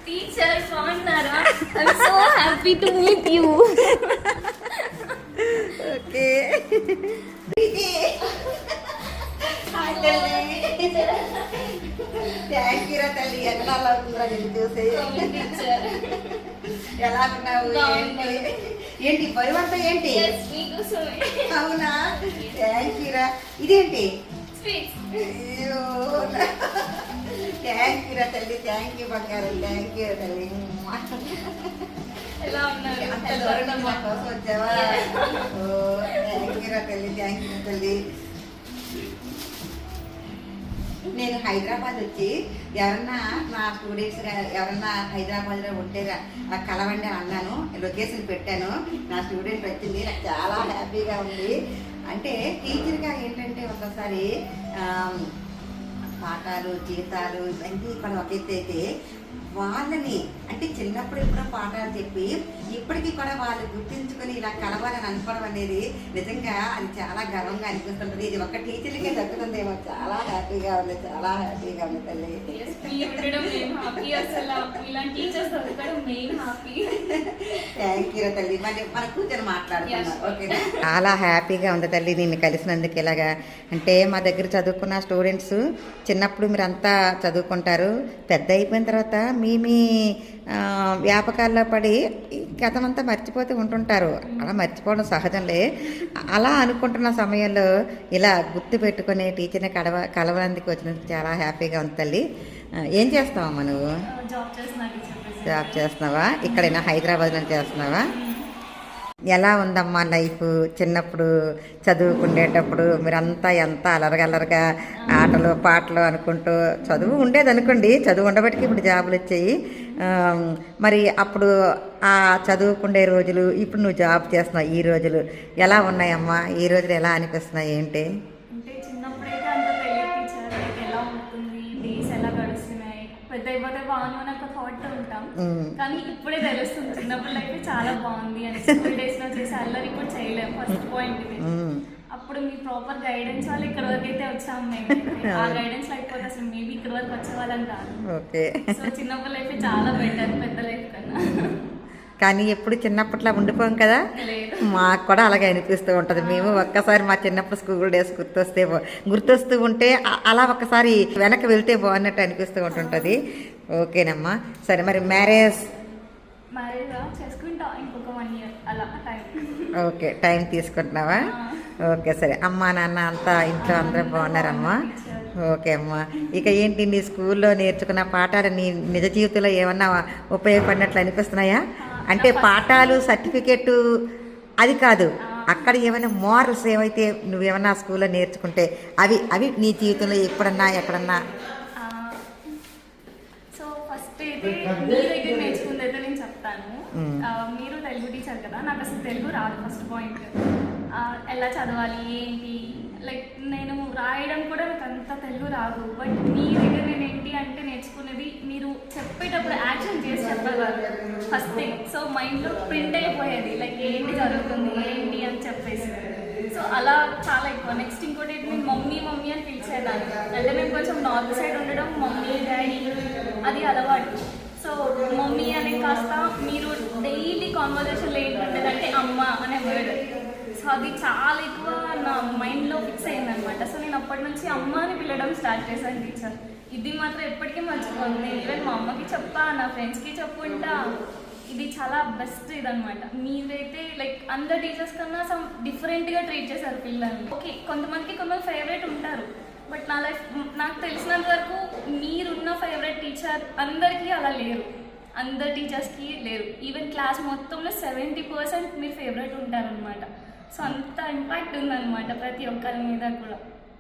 Teacher బాగున్నారా? I am so happy to meet you. Okay thank you రా తల్లి. ఎట్లా ఉందిరా నేను చూసి. ఎలా ఉన్నావు? ఏంటి బరువు అంతా ఏంటి? అవునా, థ్యాంక్ యూ రా. ఇదేంటి? థ్యాంక్ యూ రా తల్లి. థ్యాంక్ యూ బంగారు. థ్యాంక్ యూ తల్లి. ఎలా ఉన్నారు? అంత దూరం మా కోసం వచ్చావా? థ్యాంక్ యూ రా తల్లి. థ్యాంక్ యూ తల్లి. నేను హైదరాబాద్ వచ్చి ఎవరన్నా నా స్టూడెంట్స్ ఎవరన్నా హైదరాబాద్లో ఉంటే కలవండి అని అన్నాను. లొకేషన్ పెట్టాను. నా స్టూడెంట్ వచ్చింది. నాకు చాలా హ్యాపీగా ఉంది. అంటే టీచర్గా ఏంటంటే ఒకసారి పాఠాలు జీతాలు ఇవన్నీ ఇక్కడ ఒక ఎత్తు అయితే వాళ్ళని అంటే చిన్నప్పుడు ఎప్పుడో పాఠాలు చెప్పి ఇప్పటికీ కూడా వాళ్ళు గుర్తించుకొని ఇలా కలవాలని అనుకోవడం అనేది నిజంగా అది చాలా గర్వంగా అనిపిస్తుంటుంది. ఇది ఒక టీచర్లకే దక్కుతుందేమో. చాలా హ్యాపీగా ఉంది. చాలా హ్యాపీగా ఉంది తల్లి. థ్యాంక్ యూ తల్లి. మళ్ళీ మన కూర్చొని మాట్లాడుతున్నాం. ఓకేనా? చాలా హ్యాపీగా ఉంది తల్లి నిన్ను కలిసినందుకు. ఇలాగా అంటే మా దగ్గర చదువుకున్న స్టూడెంట్స్ చిన్నప్పుడు మీరు అంతా చదువుకుంటారు, పెద్ద అయిపోయిన తర్వాత మీ వ్యాపకాల్లో పడి గతమంతా మర్చిపోతూ ఉంటుంటారు. అలా మర్చిపోవడం సహజంలే. అలా అనుకుంటున్న సమయంలో ఇలా గుర్తు పెట్టుకుని టీచర్ని కలవడానికి వచ్చినందుకు చాలా హ్యాపీగా ఉంది తల్లి. ఏం చేస్తావమ్మా నువ్వు? జాబ్ చేస్తున్నావా? ఇక్కడైనా హైదరాబాద్లో చేస్తున్నావా? ఎలా ఉందమ్మా లైఫ్? చిన్నప్పుడు చదువుకునేటప్పుడు మీరంతా ఎంత అలరగలరగా ఆటలు పాటలు అనుకుంటూ చదువు ఉండేది అనుకోండి. చదువు ఉండబట్టి ఇప్పుడు జాబులు వచ్చాయి. మరి అప్పుడు ఆ చదువుకునే రోజులు, ఇప్పుడు నువ్వు జాబ్ చేస్తున్నావు ఈ రోజులు ఎలా ఉన్నాయమ్మా? ఈ రోజులు ఎలా అనిపిస్తున్నాయి? ఏంటి? పెద్ద అయిపోతే బాగుంది అని ఒక థాట్ ఉంటాం, కానీ ఇప్పుడే తెలుస్తుంది చిన్నప్పుడు లైఫ్ చాలా బాగుంది అని. స్కూల్ డేస్ లో చేసే అల్లరి ఇప్పుడు చేయలేము. ఫస్ట్ పాయింట్ ఇది. అప్పుడు మీ ప్రాపర్ గైడెన్స్ వల్ల ఇక్కడ వరకు అయితే వచ్చాము మేము. ఆ గైడెన్స్ లేకపోతే అసలు మేబీ ఇక్కడ వరకు వచ్చేవాళ్ళని కాదు. సో చిన్నప్పుడు లైఫ్ చాలా బెటర్ పెద్ద లైఫ్ కన్నా. కానీ ఎప్పుడు చిన్నప్పట్లో ఉండిపోం కదా, మాకు కూడా అలాగే అనిపిస్తూ ఉంటుంది. మేము ఒక్కసారి మా చిన్నప్పుడు స్కూల్ డేస్ గుర్తొస్తూ ఉంటే అలా ఒక్కసారి వెనక్కి వెళ్తే బాగున్నట్టు అనిపిస్తూ ఉంటుంటుంది. ఓకేనమ్మా, సరే. మరి మ్యారేజ్ చేసుకుంటా ఇంకొక 1 year అలా టైం. ఓకే, టైం తీసుకుంటున్నావా? ఓకే, సరే. అమ్మా నాన్న అంతా ఇంట్లో అందరూ బాగున్నారమ్మా? ఓకే అమ్మా. ఇక ఏంటి నీ స్కూల్లో నేర్చుకున్న పాఠాలు నీ నిజ జీవితంలో ఏమన్నా ఉపయోగపడినట్లు అనిపిస్తున్నాయా? అంటే పాఠాలు సర్టిఫికెట్ అది కాదు, అక్కడ ఏమైనా మోరల్స్ ఏవైతే నువ్వేమన్నా స్కూల్లో నేర్చుకుంటే అవి అవి నీ జీవితంలో ఎప్పుడన్నా ఎక్కడన్నా? సో ఫస్ట్ అయితే మీ దగ్గర నేర్చుకుంది అయితే నేను చెప్తాను. మీరు తెలుగు టీచర్ కదా, నాకు అసలు తెలుగు రాదు. ఫస్ట్ పాయింట్ ఎలా చదవాలి ఏంటి, లైక్ నేను రాయడం కూడా నాకు అంత తెలుగు రాదు. బట్ మీ దగ్గర నేను ఏంటి అంటే నేర్చుకునేది మీరు చెప్పేటప్పుడు యాక్షన్ చేసి చెప్పగలరు ఫస్ట్ థింగ్. సో మైండ్లో ప్రింట్ అయిపోయేది లైక్ ఏంటి జరుగుతుంది ఏంటి అని చెప్పేసి. సో అలా చాలా ఎక్కువ. నెక్స్ట్ ఇంకోటి నేను మమ్మీ మమ్మీ అని పిలిచేదాన్ని. అంటే మేము కొంచెం నార్త్ సైడ్ ఉండడం మమ్మీ డాడీ అది అలవాటు. సో మమ్మీ అని కాస్త మీరు డైలీ కాన్వర్జేషన్లో ఏంటంటే అమ్మ అనే వర్డ్. సో అది చాలా ఎక్కువ నా మైండ్లో ఫిక్స్ అయిందనమాట. సో నేను అప్పటి నుంచి అమ్మ అని పిలవడం స్టార్ట్ చేశాను టీచర్. ఇది మాత్రం ఎప్పటికీ మర్చిపోను. నేను ఈవెన్ మా అమ్మకి చెప్పా, నా ఫ్రెండ్స్కి చెప్పుకుంటా. ఇది చాలా బెస్ట్ ఇదనమాట. మీరైతే లైక్ అందరు టీచర్స్ కన్నా సమ్ డిఫరెంట్గా ట్రీట్ చేశారు పిల్లల్ని. ఓకే, కొంతమందికి కొంతమంది ఫేవరెట్ ఉంటారు. బట్ నా లైఫ్ నాకు తెలిసినంత వరకు మీరున్న ఫేవరెట్ టీచర్ అందరికీ అలా లేరు. అందరు టీచర్స్కి లేరు. ఈవెన్ క్లాస్ మొత్తంలో 70% మీరు ఫేవరెట్ ఉంటారనమాట. సో అంత ఇంపాక్ట్ ఉందన్నమాట ప్రతి ఒక్కరి మీద కూడా.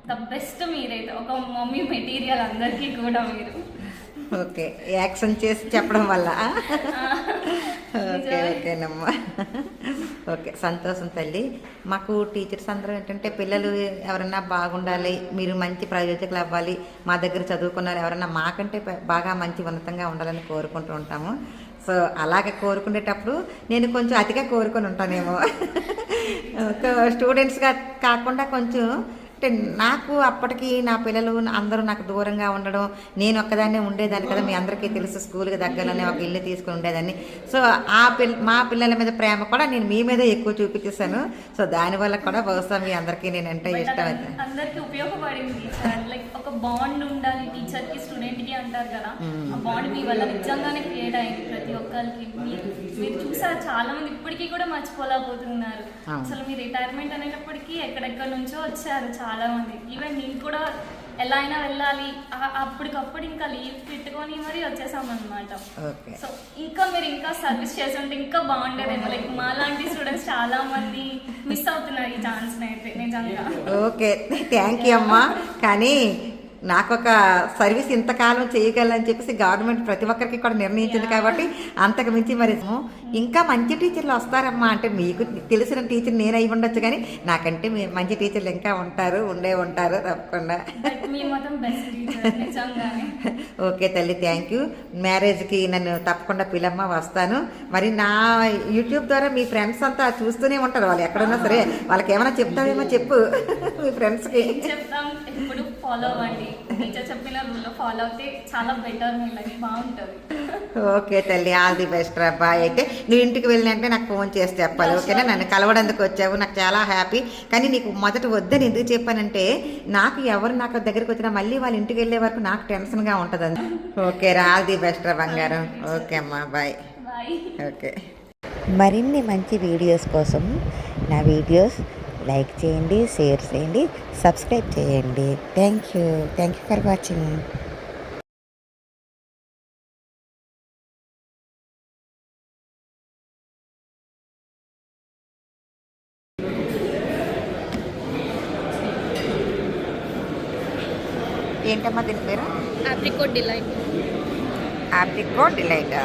ద బెస్ట్ మీరైతే ఒక మమ్మీ మెటీరియల్ అందరికీ కూడా మీరు. ఓకే, యాక్షన్ చేసి చెప్పడం వల్ల. ఓకే, ఓకేనమ్మా. ఓకే, సంతోషం తల్లి. మాకు టీచర్స్ అందరూ ఏంటంటే పిల్లలు ఎవరన్నా బాగుండాలి, మీరు మంచి ప్రయోజకులు అవ్వాలి, మా దగ్గర చదువుకున్నారు ఎవరన్నా మాకంటే బాగా మంచి ఉన్నతంగా ఉండాలని కోరుకుంటూ ఉంటాము. సో అలాగే కోరుకునేటప్పుడు నేను కొంచెం అతిగా కోరుకొని ఉంటానేమో. స్టూడెంట్స్గా కాకుండా కొంచెం అంటే నాకు అప్పటికి నా పిల్లలు అందరూ నాకు దూరంగా ఉండడం, నేను ఒక్కదాన్నే ఉండేదాన్ని కదా, మీ అందరికీ తెలుసు, స్కూల్కి దగ్గరలోనే ఒక ఇల్లు తీసుకుని ఉండేదాన్ని. సో మా పిల్లల మీద ప్రేమ కూడా నేను మీ మీద ఎక్కువ చూపించేసాను. సో దానివల్ల కూడా బహుశా మీ అందరికీ నేనంటే ఇష్టం అయితే అందరికి ఉపయోగపడింది. లైక్ ఒక బాండ్ ఉండాలి టీచర్ కి స్టూడెంట్ కి అంటారు కదా, ఆ బాండ్ మీ వల్ల నిజంగానే క్రియేట్ అయింది ప్రతి ఒక్కరికి. మీరు చూసారు చాలా మంది ఇప్పటికీ కూడా మర్చిపోలేకపోతున్నారు. అసలు మీ రిటైర్మెంట్ అనేటప్పటికీ ఎక్కడెక్కడ నుంచో వచ్చారు చాలా మంది. ఈవెన్ నేను కూడా ఎలా అయినా వెళ్ళాలి అప్పటికప్పుడు ఇంకా లీవ్ పెట్టుకొని మరీ వచ్చేసాం అనమాట. సో ఇంకా మీరు ఇంకా సర్వీస్ చేసి ఉంటే ఇంకా బాగుండేదేమో. లైక్ మా లాంటి స్టూడెంట్స్ చాలా మంది మిస్ అవుతున్నారు ఈ ఛాన్స్ అయితే నిజంగా. ఓకే, థ్యాంక్ యూ అమ్మా. కానీ నాకు ఒక సర్వీస్ ఇంతకాలం చేయగలని చెప్పేసి గవర్నమెంట్ ప్రతి ఒక్కరికి కూడా నిర్ణయించింది కాబట్టి అంతకు మించి మరి ఇంకా మంచి టీచర్లు వస్తారమ్మా. అంటే మీకు తెలిసిన టీచర్ నేను అయి ఉండొచ్చు, కానీ నాకంటే మంచి టీచర్లు ఇంకా ఉండే ఉంటారు తప్పకుండా. ఓకే తల్లి, థ్యాంక్ యూ. మ్యారేజ్కి నన్ను తప్పకుండా పిలమ్మ, వస్తాను. మరి నా యూట్యూబ్ ద్వారా మీ ఫ్రెండ్స్ అంతా చూస్తూనే ఉంటారు, వాళ్ళు ఎక్కడున్నా సరే. వాళ్ళకి ఏమైనా చెప్తావేమో చెప్పు మీ ఫ్రెండ్స్కి. చెప్తాం, ఎప్పుడు ఫాలో అవ్వండి. టీచర్ చెప్పిన రూల్లో ఫాలో అవుతే చాలా బెటర్, మీ లైఫ్ బాగుంటుంది. ఓకే తల్లి, ఆల్ ది బెస్ట్ రా. బాయ్. అయితే నువ్వు ఇంటికి వెళ్ళినంటే నాకు ఫోన్ చేసి చెప్పాలి, ఓకేనా? నన్ను కలవడానికి వచ్చావు, నాకు చాలా హ్యాపీ. కానీ నీకు మొదట వద్దని ఎందుకు చెప్పానంటే, నాకు నాకు దగ్గరికి వచ్చినా మళ్ళీ వాళ్ళ ఇంటికి వెళ్ళే వరకు నాకు టెన్షన్గా ఉంటుంది. ఓకే రా, ఆల్ ది బెస్ట్ రా బంగారం. ఓకే అమ్మా, బాయ్. ఓకే. మరిన్ని మంచి వీడియోస్ కోసం నా వీడియోస్ లైక్ చేయండి, షేర్ చేయండి, సబ్స్క్రైబ్ చేయండి. Thank you for watching. ఏంటమ్మా దీని పేరు? ఆప్రికోట్ డిలైట్. ఆప్రికోట్ డిలైట్.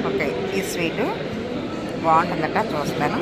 ఓకే, ఈ స్వీటు బాగుంటుందట, చూస్తాను.